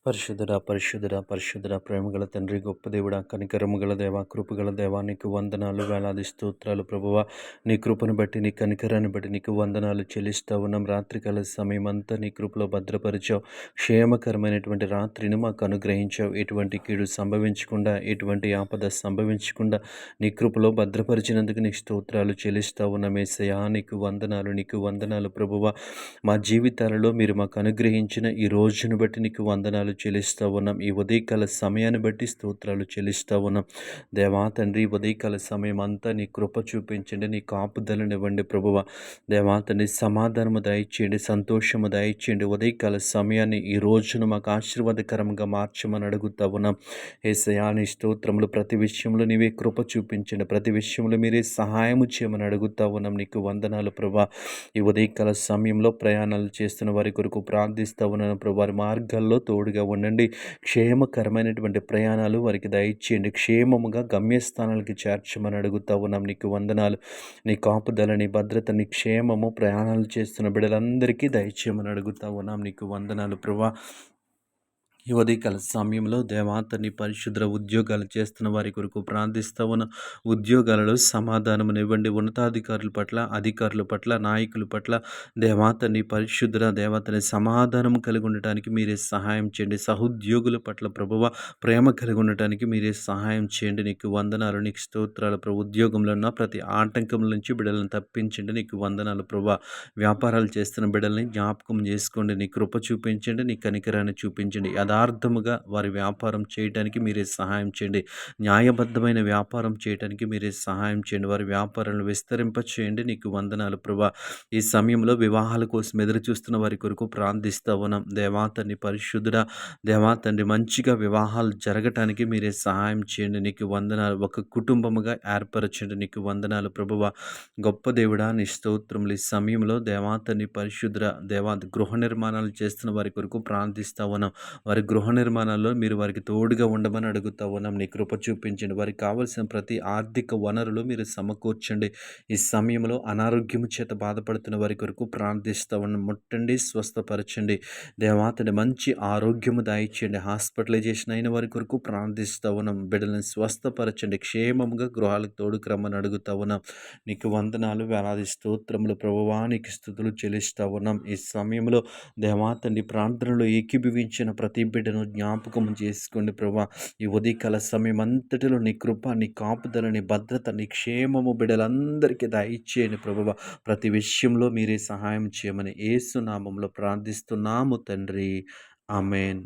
పరిశుద్ధుడా, పరిశుద్ధుడా, పరిశుద్ధుడా, ప్రేమగల తండ్రి, గొప్ప దేవుడా, కనికరము గల దేవా, కృపగల దేవా, నీకు వందనాలు, వేలాది స్తోత్రాలు ప్రభువా. నీ కృపను బట్టి, నీ కనికరాన్ని బట్టి నీకు వందనాలు చెల్లిస్తా ఉన్నాం. రాత్రికాల సమయం అంతా నీ కృపలో భద్రపరిచావు. క్షేమకరమైనటువంటి రాత్రిని మాకు అనుగ్రహించావు. ఎటువంటి కీడు సంభవించకుండా, ఎటువంటి ఆపద సంభవించకుండా నీ కృపలో భద్రపరిచినందుకు నీకు స్తోత్రాలు చెల్లిస్తా ఉన్నాం. యేసయ్యా, నీకు వందనాలు, నీకు వందనాలు ప్రభువా. మా జీవితాలలో మీరు మాకు అనుగ్రహించిన ఈ రోజును బట్టి నీకు వందనాలు చెల్లిస్తూ ఉన్నాం. ఈ ఉదయకాల సమయాన్ని బట్టి స్తోత్రాలు చెల్లిస్తూ ఉన్నాం. దేవా తండ్రి, ఉదయకాల సమయం అంతా నీ కృప చూపించండి, నీ కాపుదలనివ్వండి ప్రభువ. దేవా తండ్రి, సమాధానము దయచేయండి, సంతోషము దయచేయండి. ఉదయకాల సమయాన్ని ఈ రోజును మాకు ఆశీర్వాదకరంగా మార్చమని అడుగుతా ఉన్నాం. యేసయ్యా, నీ స్తోత్రములు, ప్రతి విషయంలో నీవే కృప చూపించండి, ప్రతి విషయంలో మీరే సహాయము చేయమని అడుగుతా ఉన్నాం. నీకు వందనాలు ప్రభా. ఈ ఉదయకాల సమయంలో ప్రయాణాలు చేస్తున్న వారి కొరకు ప్రార్థిస్తూ ఉన్నాను ప్రభు. వారి మార్గాల్లో తోడుగా ఉండండి. క్షేమకరమైనటువంటి ప్రయాణాలు వారికి దయచేయండి. క్షేమముగా గమ్యస్థానాలకి చేర్చమని అడుగుతా ఉన్నాం. నీకు వందనాలు. నీ కాపుదల, నీ భద్రత, నీ క్షేమము ప్రయాణాలు చేస్తున్న బిడ్డలందరికీ దయచేయమని అడుగుతా ఉన్నాం. నీకు వందనాలు ప్రభా. ఈ ఉదయకాల సమయంలో దేవాతని పరిశుద్ర ఉద్యోగాలు చేస్తున్న వారి కొరకు ప్రార్థిస్తూ ఉన్న ఉద్యోగాలలో సమాధానమునివ్వండి. ఉన్నతాధికారుల పట్ల, అధికారుల పట్ల, నాయకుల పట్ల దేవాతని పరిశుద్ర దేవతని సమాధానము కలిగి ఉండటానికి మీరే సహాయం చేయండి. సహోద్యోగుల పట్ల ప్రభువ ప్రేమ కలిగి ఉండటానికి మీరే సహాయం చేయండి. నీకు వందనాలు, నీకు స్తోత్రాలు ప్రభు. ఉద్యోగంలో ఉన్న ప్రతి ఆటంకం నుంచి బిడ్డలను తప్పించండి. నీకు వందనాలు ప్రభు. వ్యాపారాలు చేస్తున్న బిడ్డల్ని జ్ఞాపకం చేసుకోండి. నీ కృప చూపించండి, నీ కనికరాన్ని చూపించండి. యథార్థముగా వారి వ్యాపారం చేయడానికి మీరే సహాయం చేయండి. న్యాయబద్ధమైన వ్యాపారం చేయడానికి మీరే సహాయం చేయండి. వారి వ్యాపారాలను విస్తరింప చేయండి. నీకు వందనాలు ప్రభా. ఈ సమయంలో వివాహాల కోసం ఎదురు చూస్తున్న వారి కొరకు ప్రార్థిస్తూ ఉన్నాం. దేవాతండ్రి పరిశుద్ధుడా, దేవాతండ్రి మంచిగా వివాహాలు జరగటానికి మీరే సహాయం చేయండి. నీకు వందనాలు. ఒక కుటుంబముగా ఏర్పరచండి. నీకు వందనాలు ప్రభువ. గొప్ప దేవుడా, నీ స్తోత్రములు. ఈ సమయంలో దేవాతండ్రి పరిశుద్ధుడ గృహ నిర్మాణాలు చేస్తున్న వారి కొరకు ప్రార్థిస్తూ ఉన్నాం. వారి గృహ నిర్మాణాల్లో మీరు వారికి తోడుగా ఉండమని అడుగుతా ఉన్నాం. నీ కృప చూపించండి. వారికి కావలసిన ప్రతి ఆర్థిక వనరులు మీరు సమకూర్చండి. ఈ సమయంలో అనారోగ్యము చేత బాధపడుతున్న వారి కొరకు ప్రార్థిస్తూ ఉన్నాం. ముట్టండి, స్వస్థపరచండి. దేవాతని మంచి ఆరోగ్యము దయచేయండి. హాస్పిటలైజేషన్ అయిన వారి కొరకు ప్రార్థిస్తూ ఉన్నాం. బిడ్డలను స్వస్థపరచండి. క్షేమముగా గృహాలకు తోడుకు రమ్మని అడుగుతా ఉన్నాం. నీకు వందనాలు, వేలాది స్తోత్రములు ప్రభువా. నీకు స్తుతులు చెల్లిస్తూ ఉన్నాం. ఈ సమయంలో దేవాతండి ప్రార్థనలో ఏకీభవించిన ప్రతి బిడ్డను జ్ఞాపకం చేసుకోండి ప్రభా. ఈ ఉదయకాల సమయం అంతటిలో నీ కృప, నీ కాపుదల, నీ భద్రత, నీ క్షేమము బిడ్డలందరికీ దయచేయండి ప్రభువ. ప్రతి విషయంలో మీరే సహాయం చేయమని యేసు నామములో ప్రార్థిస్తున్నాము తండ్రి. ఆమేన్.